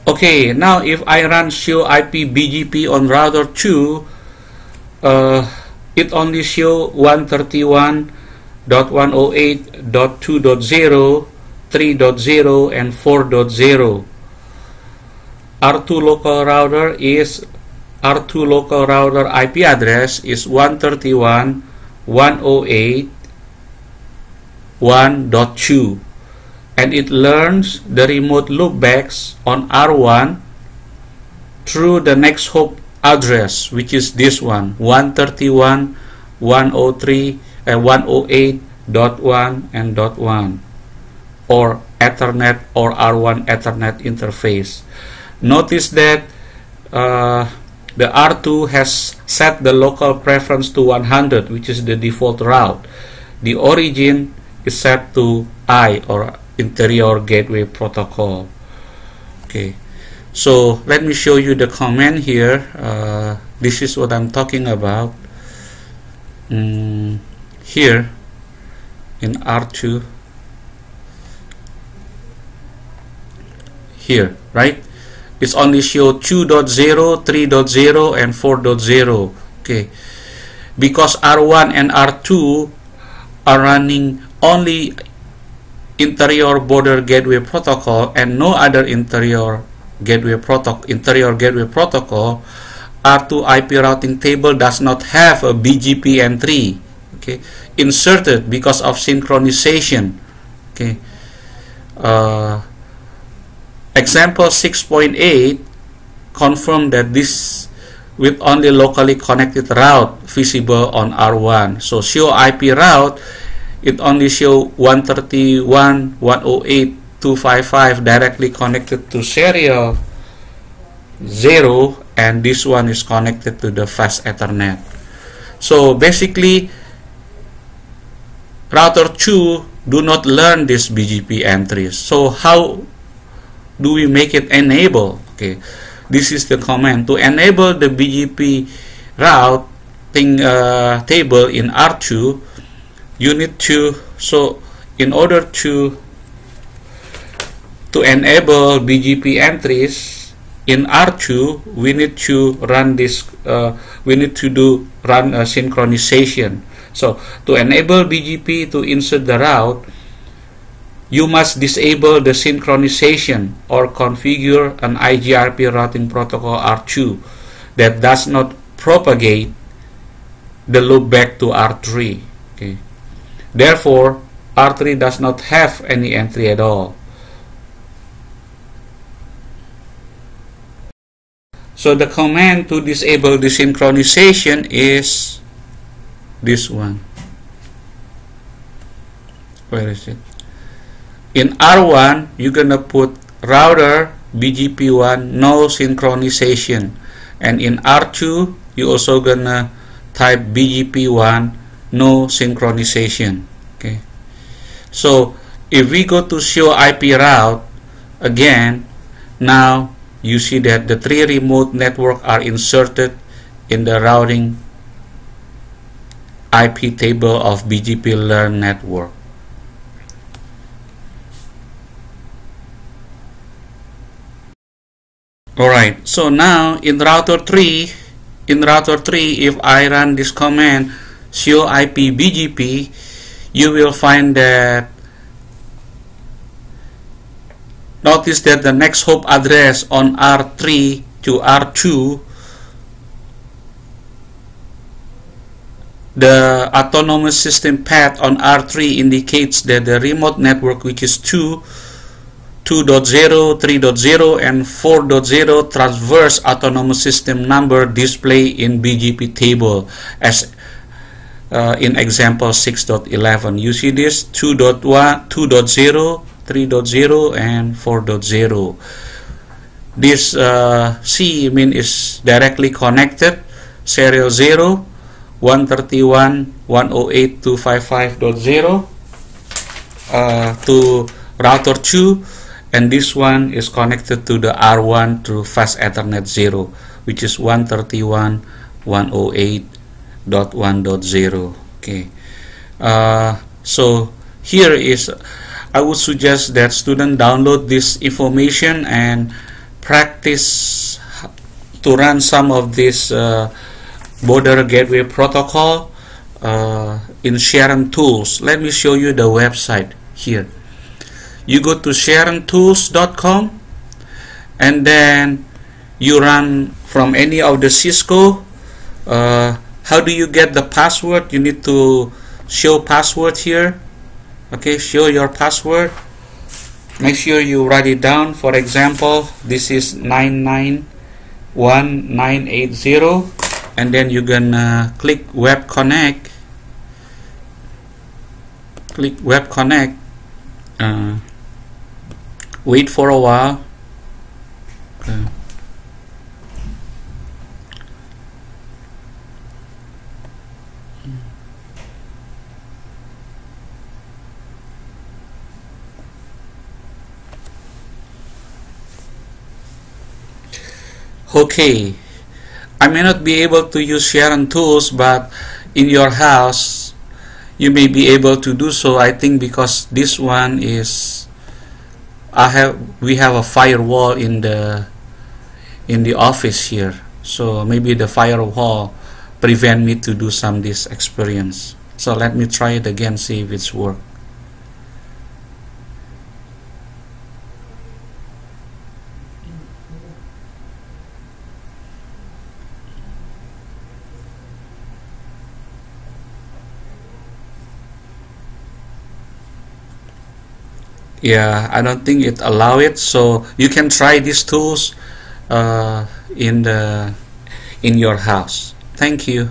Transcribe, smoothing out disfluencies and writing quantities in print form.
Okay, now if I run show IP BGP on router 2, it only show 131.108.2.0, 3.0 and 4.0. R2 local router IP address is 131.108.1.2, and it learns the remote loopbacks on R1 through the next hop address, which is this one, 131.108.1 and .1, or Ethernet or R1 Ethernet interface. Notice that the R2 has set the local preference to 100, which is the default route. The origin is set to I, or Interior Gateway Protocol. Okay, so let me show you the command here. This is what I'm talking about. Here in R2, here, right? It's only show 2.0, 3.0 and 4.0. Okay, because R1 and R2 are running only Interior Border Gateway Protocol and no other Interior Gateway Protocol, R2 IP routing table does not have a BGP entry, okay, inserted because of synchronization. Okay, example 6.8 confirm that this with only locally connected route visible on R1. So show IP route, it only show 131.108.255 directly connected to serial 0, and this one is connected to the fast Ethernet. So basically, router 2 do not learn these BGP entries. So how do we make it enable? Okay, this is the command to enable the BGP routing table in R2. You need to, so in order to enable BGP entries in R2, we need to run this. We need to run a synchronization. So to enable BGP to insert the route, you must disable the synchronization or configure an IGRP routing protocol R2 that does not propagate the loopback to R3. Okay. Therefore, R3 does not have any entry at all. So the command to disable the synchronization is this one. Where is it? In R1, you're gonna put router BGP1 no synchronization, and in R2 you also gonna type BGP1 no synchronization. Okay, so if we go to show IP route again, now you see that the 3 remote networks are inserted in the routing IP table of BGP Learn network. Alright, so now in router 3, if I run this command show IP BGP, you will find that, notice that the next hop address on R3 to R2, the autonomous system path on R3 indicates that the remote network, which is 2.0, 3.0 and 4.0 traverse autonomous system number display in BGP table as in example 6.11. You see this 2.1, 2.0, 3.0 and 4.0. This C is directly connected, serial 0, 131.108.255.0 to router 2, and this one is connected to the R1 through fast Ethernet 0, which is 131.108.1.0. Okay, so here is, I would suggest that students download this information and practice to run some of this border gateway protocol in Sharon Tools. Let me show you the website here. You go to sharontools.com, and then you run from any of the Cisco. How do you get the password? You need to show password here. Okay, show your password. Make sure you write it down. For example, this is 991980, and then you're gonna click Web Connect. Click Web Connect. Wait for a while. Okay, I may not be able to use Sharon Tools, but in your house you may be able to do so. I think because this one is we have a firewall in the office here, so maybe the firewall prevent me to do some this experience. So let me try it again, see if it's work. Yeah, I don't think it allow it, so you can try these tools in your house. Thank you.